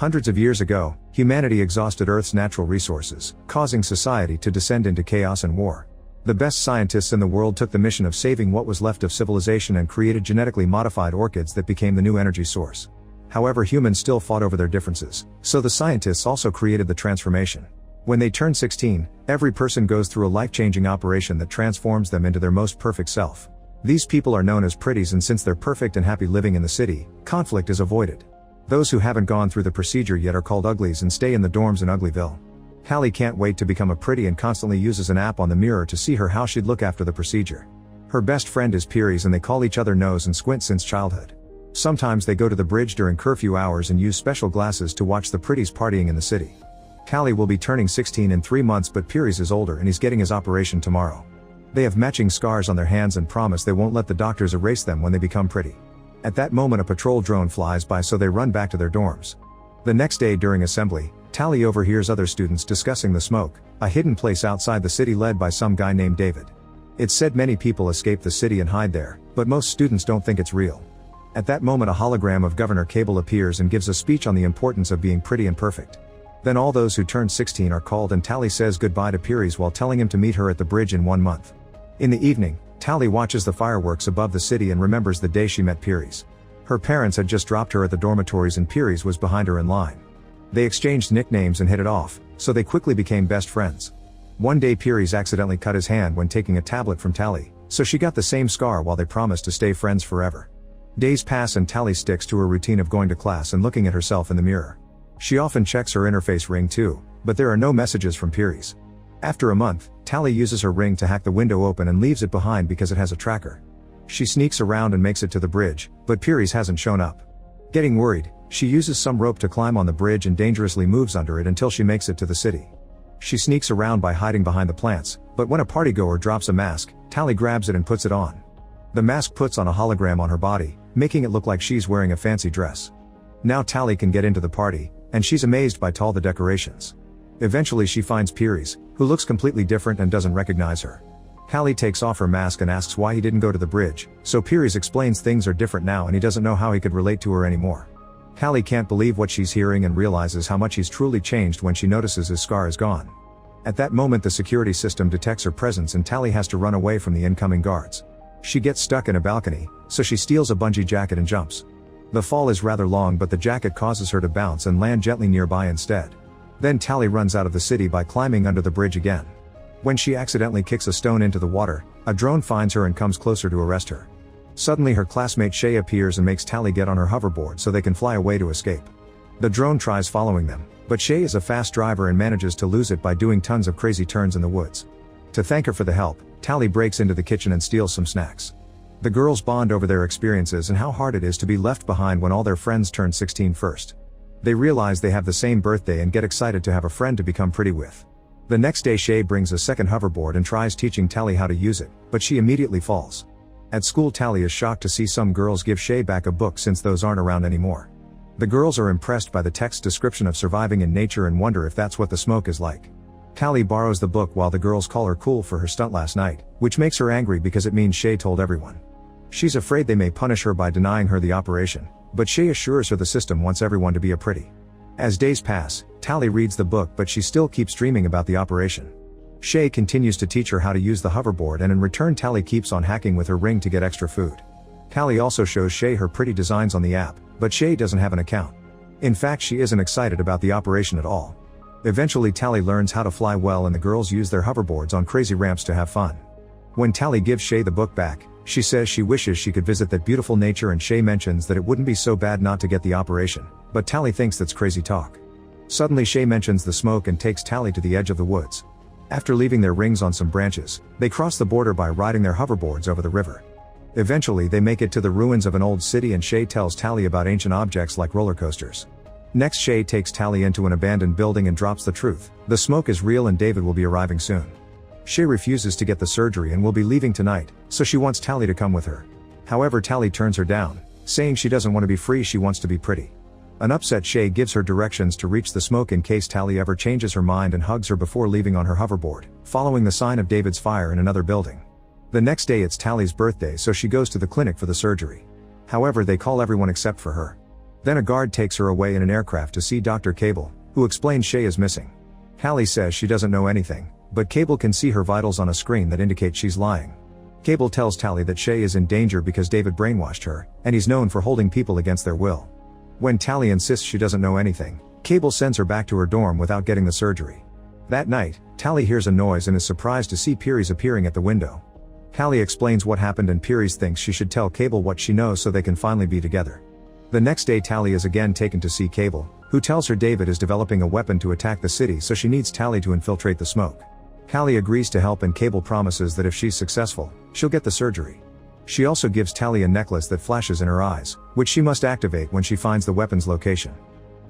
Hundreds of years ago, humanity exhausted Earth's natural resources, causing society to descend into chaos and war. The best scientists in the world took the mission of saving what was left of civilization and created genetically modified orchids that became the new energy source. However, humans still fought over their differences, so the scientists also created the transformation. When they turn 16, every person goes through a life-changing operation that transforms them into their most perfect self. These people are known as Pretties, and since they're perfect and happy living in the city, conflict is avoided. Those who haven't gone through the procedure yet are called Uglies and stay in the dorms in Uglyville. Tally can't wait to become a Pretty and constantly uses an app on the mirror to see how she'd look after the procedure. Her best friend is Pretties and they call each other Nose and Squint since childhood. Sometimes they go to the bridge during curfew hours and use special glasses to watch the Pretties partying in the city. Tally will be turning 16 in 3 months, but Pretties is older and he's getting his operation tomorrow. They have matching scars on their hands and promise they won't let the doctors erase them when they become pretty. At that moment a patrol drone flies by, so they run back to their dorms. The next day during assembly, Tally overhears other students discussing the Smoke, a hidden place outside the city led by some guy named David. It's said many people escape the city and hide there, but most students don't think it's real. At that moment a hologram of Governor Cable appears and gives a speech on the importance of being pretty and perfect. Then all those who turned 16 are called and Tally says goodbye to Pretties while telling him to meet her at the bridge in 1 month. In the evening, Tally watches the fireworks above the city and remembers the day she met Pretties. Her parents had just dropped her at the dormitories and Pretties was behind her in line. They exchanged nicknames and hit it off, so they quickly became best friends. One day Pretties accidentally cut his hand when taking a tablet from Tally, so she got the same scar while they promised to stay friends forever. Days pass and Tally sticks to her routine of going to class and looking at herself in the mirror. She often checks her interface ring too, but there are no messages from Pretties. After a month, Tally uses her ring to hack the window open and leaves it behind because it has a tracker. She sneaks around and makes it to the bridge, but Pretties hasn't shown up. Getting worried, she uses some rope to climb on the bridge and dangerously moves under it until she makes it to the city. She sneaks around by hiding behind the plants, but when a partygoer drops a mask, Tally grabs it and puts it on. The mask puts on a hologram on her body, making it look like she's wearing a fancy dress. Now Tally can get into the party, and she's amazed by all the decorations. Eventually she finds Pretties, who looks completely different and doesn't recognize her. Tally takes off her mask and asks why he didn't go to the bridge, so Pretties explains things are different now and he doesn't know how he could relate to her anymore. Tally can't believe what she's hearing and realizes how much he's truly changed when she notices his scar is gone. At that moment the security system detects her presence and Tally has to run away from the incoming guards. She gets stuck in a balcony, so she steals a bungee jacket and jumps. The fall is rather long, but the jacket causes her to bounce and land gently nearby instead. Then Tally runs out of the city by climbing under the bridge again. When she accidentally kicks a stone into the water, a drone finds her and comes closer to arrest her. Suddenly her classmate Shay appears and makes Tally get on her hoverboard so they can fly away to escape. The drone tries following them, but Shay is a fast driver and manages to lose it by doing tons of crazy turns in the woods. To thank her for the help, Tally breaks into the kitchen and steals some snacks. The girls bond over their experiences and how hard it is to be left behind when all their friends turn 16 first. They realize they have the same birthday and get excited to have a friend to become pretty with. The next day Shay brings a second hoverboard and tries teaching Tally how to use it, but she immediately falls. At school Tally is shocked to see some girls give Shay back a book since those aren't around anymore. The girls are impressed by the text's description of surviving in nature and wonder if that's what the Smoke is like. Tally borrows the book while the girls call her cool for her stunt last night, which makes her angry because it means Shay told everyone. She's afraid they may punish her by denying her the operation, but Shay assures her the system wants everyone to be a pretty. As days pass, Tally reads the book but she still keeps dreaming about the operation. Shay continues to teach her how to use the hoverboard and in return Tally keeps on hacking with her ring to get extra food. Tally also shows Shay her pretty designs on the app, but Shay doesn't have an account. In fact, she isn't excited about the operation at all. Eventually Tally learns how to fly well and the girls use their hoverboards on crazy ramps to have fun. When Tally gives Shay the book back, she says she wishes she could visit that beautiful nature and Shay mentions that it wouldn't be so bad not to get the operation, but Tally thinks that's crazy talk. Suddenly Shay mentions the Smoke and takes Tally to the edge of the woods. After leaving their rings on some branches, they cross the border by riding their hoverboards over the river. Eventually they make it to the ruins of an old city and Shay tells Tally about ancient objects like roller coasters. Next Shay takes Tally into an abandoned building and drops the truth: the Smoke is real and David will be arriving soon. Shay refuses to get the surgery and will be leaving tonight, so she wants Tally to come with her. However, Tally turns her down, saying she doesn't want to be free, she wants to be pretty. An upset Shay gives her directions to reach the Smoke in case Tally ever changes her mind and hugs her before leaving on her hoverboard, following the sign of David's fire in another building. The next day it's Tally's birthday, so she goes to the clinic for the surgery. However, they call everyone except for her. Then a guard takes her away in an aircraft to see Dr. Cable, who explains Shay is missing. Tally says she doesn't know anything, but Cable can see her vitals on a screen that indicates she's lying. Cable tells Tally that Shay is in danger because David brainwashed her, and he's known for holding people against their will. When Tally insists she doesn't know anything, Cable sends her back to her dorm without getting the surgery. That night, Tally hears a noise and is surprised to see Pretties appearing at the window. Tally explains what happened and Pretties thinks she should tell Cable what she knows so they can finally be together. The next day Tally is again taken to see Cable, who tells her David is developing a weapon to attack the city, so she needs Tally to infiltrate the smoke. Tally agrees to help and Cable promises that if she's successful, she'll get the surgery. She also gives Tally a necklace that flashes in her eyes, which she must activate when she finds the weapon's location.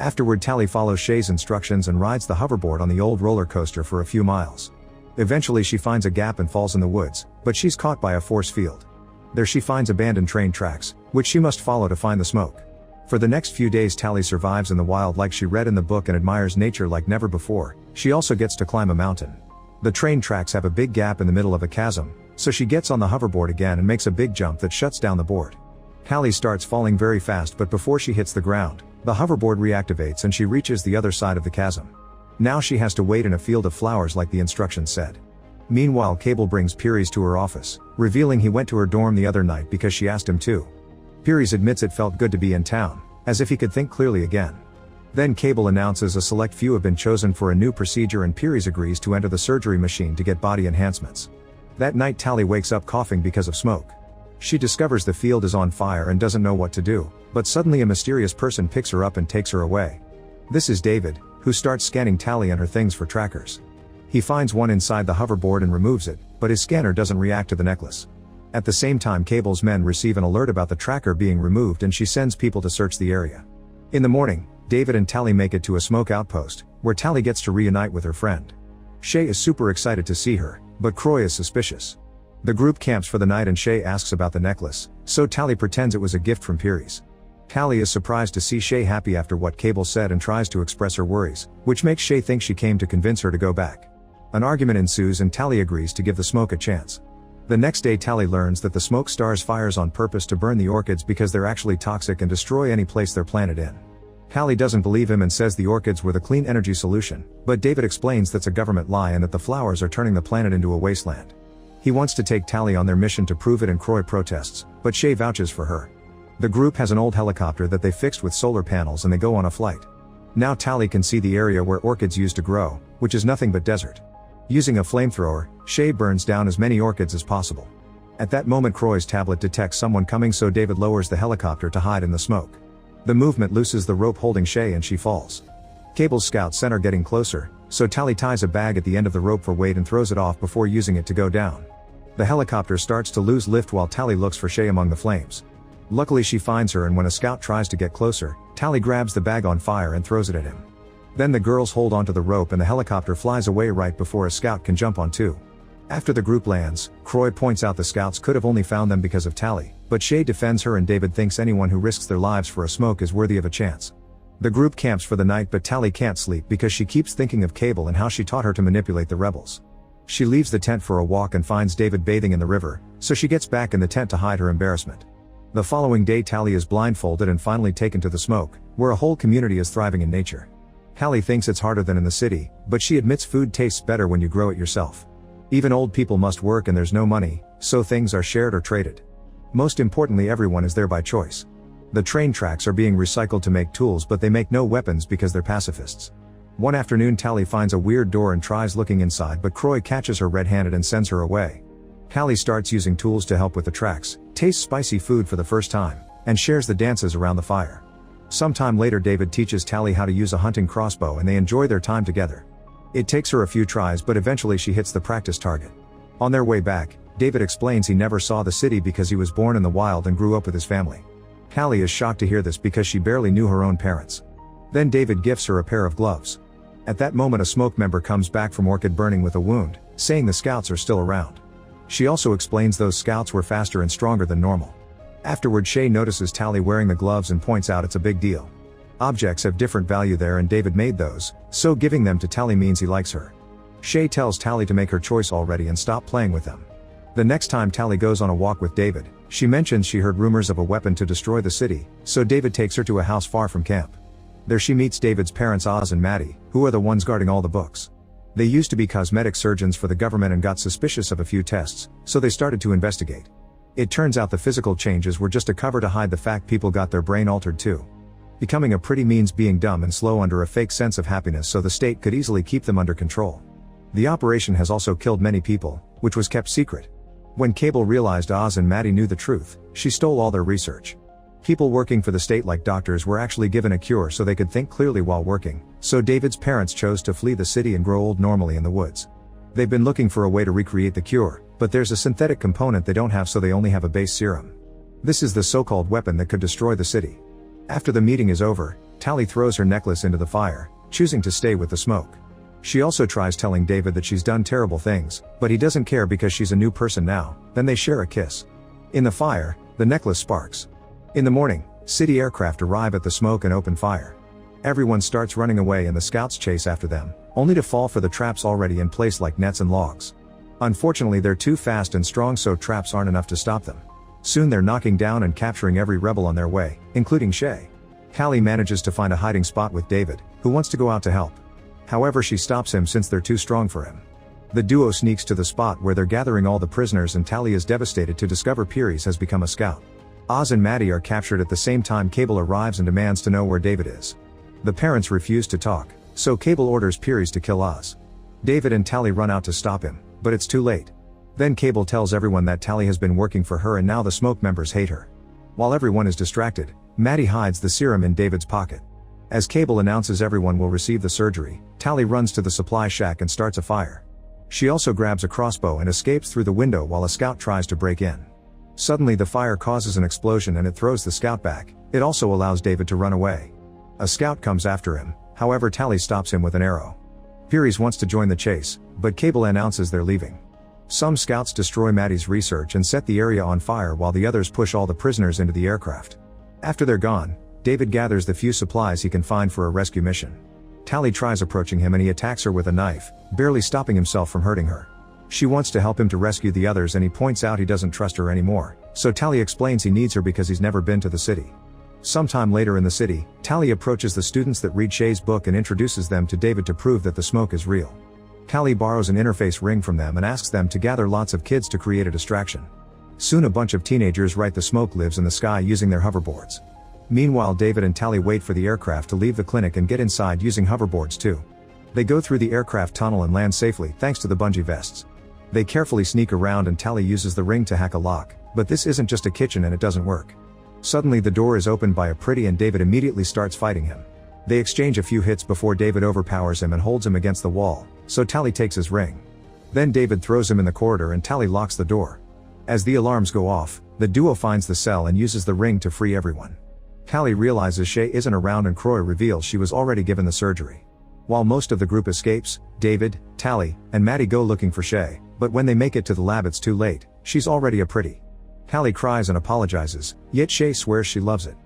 Afterward Tally follows Shay's instructions and rides the hoverboard on the old roller coaster for a few miles. Eventually she finds a gap and falls in the woods, but she's caught by a force field. There she finds abandoned train tracks, which she must follow to find the smoke. For the next few days Tally survives in the wild like she read in the book and admires nature like never before. She also gets to climb a mountain. The train tracks have a big gap in the middle of a chasm, so she gets on the hoverboard again and makes a big jump that shuts down the board. Tally starts falling very fast, but before she hits the ground, the hoverboard reactivates and she reaches the other side of the chasm. Now she has to wait in a field of flowers like the instructions said. Meanwhile Cable brings Pretties to her office, revealing he went to her dorm the other night because she asked him to. Pretties admits it felt good to be in town, as if he could think clearly again. Then Cable announces a select few have been chosen for a new procedure and Pretties agrees to enter the surgery machine to get body enhancements. That night Tally wakes up coughing because of smoke. She discovers the field is on fire and doesn't know what to do, but suddenly a mysterious person picks her up and takes her away. This is David, who starts scanning Tally and her things for trackers. He finds one inside the hoverboard and removes it, but his scanner doesn't react to the necklace. At the same time Cable's men receive an alert about the tracker being removed and she sends people to search the area. In the morning, David and Tally make it to a smoke outpost, where Tally gets to reunite with her friend. Shay is super excited to see her, but Croy is suspicious. The group camps for the night and Shay asks about the necklace, so Tally pretends it was a gift from Pretties. Tally is surprised to see Shay happy after what Cable said and tries to express her worries, which makes Shay think she came to convince her to go back. An argument ensues and Tally agrees to give the smoke a chance. The next day Tally learns that the smoke stars fires on purpose to burn the orchids because they're actually toxic and destroy any place they're planted in. Tally doesn't believe him and says the orchids were the clean energy solution, but David explains that's a government lie and that the flowers are turning the planet into a wasteland. He wants to take Tally on their mission to prove it and Croy protests, but Shay vouches for her. The group has an old helicopter that they fixed with solar panels and they go on a flight. Now Tally can see the area where orchids used to grow, which is nothing but desert. Using a flamethrower, Shay burns down as many orchids as possible. At that moment Croy's tablet detects someone coming, so David lowers the helicopter to hide in the smoke. The movement looses the rope holding Shay and she falls. Cable's scouts scent her getting closer, so Tally ties a bag at the end of the rope for weight and throws it off before using it to go down. The helicopter starts to lose lift while Tally looks for Shay among the flames. Luckily she finds her, and when a scout tries to get closer, Tally grabs the bag on fire and throws it at him. Then the girls hold onto the rope and the helicopter flies away right before a scout can jump on too. After the group lands, Croy points out the scouts could have only found them because of Tally, but Shay defends her and David thinks anyone who risks their lives for a smoke is worthy of a chance. The group camps for the night, but Tally can't sleep because she keeps thinking of Cable and how she taught her to manipulate the rebels. She leaves the tent for a walk and finds David bathing in the river, so she gets back in the tent to hide her embarrassment. The following day Tally is blindfolded and finally taken to the smoke, where a whole community is thriving in nature. Tally thinks it's harder than in the city, but she admits food tastes better when you grow it yourself. Even old people must work and there's no money, so things are shared or traded. Most importantly, everyone is there by choice. The train tracks are being recycled to make tools, but they make no weapons because they're pacifists. One afternoon Tally finds a weird door and tries looking inside, but Croy catches her red-handed and sends her away. Tally starts using tools to help with the tracks, tastes spicy food for the first time, and shares the dances around the fire. Sometime later David teaches Tally how to use a hunting crossbow and they enjoy their time together. It takes her a few tries, but eventually she hits the practice target. On their way back, David explains he never saw the city because he was born in the wild and grew up with his family. Tally is shocked to hear this because she barely knew her own parents. Then David gifts her a pair of gloves. At that moment a smoke member comes back from orchid burning with a wound, saying the scouts are still around. She also explains those scouts were faster and stronger than normal. Afterward Shay notices Tally wearing the gloves and points out it's a big deal. Objects have different value there and David made those, so giving them to Tally means he likes her. Shay tells Tally to make her choice already and stop playing with them. The next time Tally goes on a walk with David, She mentions she heard rumors of a weapon to destroy the city, so David takes her to a house far from camp. There she meets David's parents Oz and Maddie, who are the ones guarding all the books. They used to be cosmetic surgeons for the government and got suspicious of a few tests, so they started to investigate. It turns out the physical changes were just a cover to hide the fact people got their brain altered too. Becoming a pretty means being dumb and slow under a fake sense of happiness so the state could easily keep them under control. The operation has also killed many people, which was kept secret. When Cable realized Oz and Maddie knew the truth, she stole all their research. People working for the state like doctors were actually given a cure so they could think clearly while working, so David's parents chose to flee the city and grow old normally in the woods. They've been looking for a way to recreate the cure, but there's a synthetic component they don't have, so they only have a base serum. This is the so-called weapon that could destroy the city. After the meeting is over, Tally throws her necklace into the fire, choosing to stay with the smoke. She also tries telling David that she's done terrible things, but he doesn't care because she's a new person now. Then they share a kiss. In the fire, the necklace sparks. In the morning, city aircraft arrive at the smoke and open fire. Everyone starts running away and the scouts chase after them, only to fall for the traps already in place like nets and logs. Unfortunately, they're too fast and strong, so traps aren't enough to stop them. Soon they're knocking down and capturing every rebel on their way, including Shay. Tally manages to find a hiding spot with David, who wants to go out to help. However, she stops him since they're too strong for him. The duo sneaks to the spot where they're gathering all the prisoners, and Tally is devastated to discover Pretties has become a scout. Oz and Maddie are captured at the same time. Cable arrives and demands to know where David is. The parents refuse to talk, so Cable orders Pretties to kill Oz. David and Tally run out to stop him, but it's too late. Then Cable tells everyone that Tally has been working for her and now the smoke members hate her. While everyone is distracted, Maddie hides the serum in David's pocket. As Cable announces everyone will receive the surgery, Tally runs to the supply shack and starts a fire. She also grabs a crossbow and escapes through the window while a scout tries to break in. Suddenly the fire causes an explosion and it throws the scout back. It also allows David to run away. A scout comes after him, however Tally stops him with an arrow. Pretties wants to join the chase, but Cable announces they're leaving. Some scouts destroy Maddie's research and set the area on fire while the others push all the prisoners into the aircraft. After they're gone, David gathers the few supplies he can find for a rescue mission. Tally tries approaching him and he attacks her with a knife, barely stopping himself from hurting her. She wants to help him to rescue the others and he points out he doesn't trust her anymore, so Tally explains he needs her because he's never been to the city. Sometime later in the city, Tally approaches the students that read Shay's book and introduces them to David to prove that the smoke is real. Tally borrows an interface ring from them and asks them to gather lots of kids to create a distraction. Soon a bunch of teenagers write the smoke lives in the sky using their hoverboards. Meanwhile, David and Tally wait for the aircraft to leave the clinic and get inside using hoverboards too. They go through the aircraft tunnel and land safely thanks to the bungee vests. They carefully sneak around and Tally uses the ring to hack a lock, but this isn't just a kitchen and it doesn't work. Suddenly the door is opened by a pretty and David immediately starts fighting him. They exchange a few hits before David overpowers him and holds him against the wall, so Tally takes his ring. Then David throws him in the corridor and Tally locks the door. As the alarms go off, the duo finds the cell and uses the ring to free everyone. Tally realizes Shay isn't around and Croy reveals she was already given the surgery. While most of the group escapes, David, Tally, and Maddie go looking for Shay, but when they make it to the lab it's too late. She's already a pretty. Tally cries and apologizes, yet Shay swears she loves it.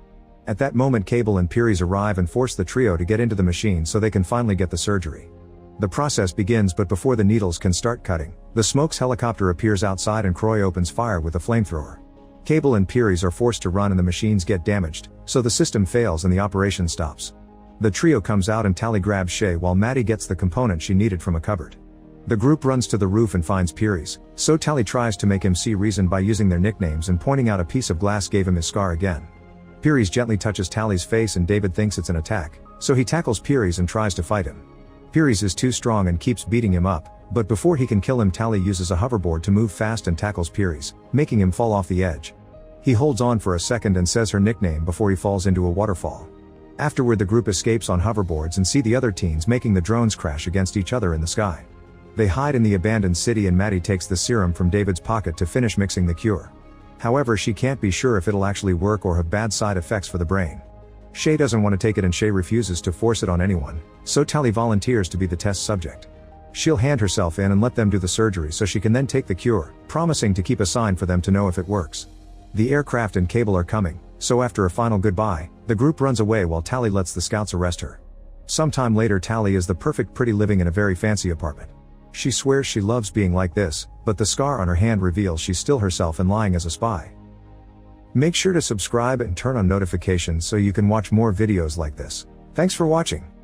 At that moment Cable and Pretties arrive and force the trio to get into the machine so they can finally get the surgery. The process begins, but before the needles can start cutting, the Smoke's helicopter appears outside and Croy opens fire with a flamethrower. Cable and Pretties are forced to run and the machines get damaged, so the system fails and the operation stops. The trio comes out and Tally grabs Shay while Maddie gets the component she needed from a cupboard. The group runs to the roof and finds Pretties, so Tally tries to make him see reason by using their nicknames and pointing out a piece of glass gave him his scar again. Pretties gently touches Tally's face and David thinks it's an attack, so he tackles Pretties and tries to fight him. Pretties is too strong and keeps beating him up, but before he can kill him Tally uses a hoverboard to move fast and tackles Pretties, making him fall off the edge. He holds on for a second and says her nickname before he falls into a waterfall. Afterward the group escapes on hoverboards and see the other teens making the drones crash against each other in the sky. They hide in the abandoned city and Maddie takes the serum from David's pocket to finish mixing the cure. However, she can't be sure if it'll actually work or have bad side effects for the brain. Shay doesn't want to take it and Shay refuses to force it on anyone, so Tally volunteers to be the test subject. She'll hand herself in and let them do the surgery so she can then take the cure, promising to keep a sign for them to know if it works. The aircraft and Cable are coming, so after a final goodbye, the group runs away while Tally lets the scouts arrest her. Sometime later Tally is the perfect pretty living in a very fancy apartment. She swears she loves being like this, but the scar on her hand reveals she's still herself and lying as a spy. Make sure to subscribe and turn on notifications so you can watch more videos like this. Thanks for watching.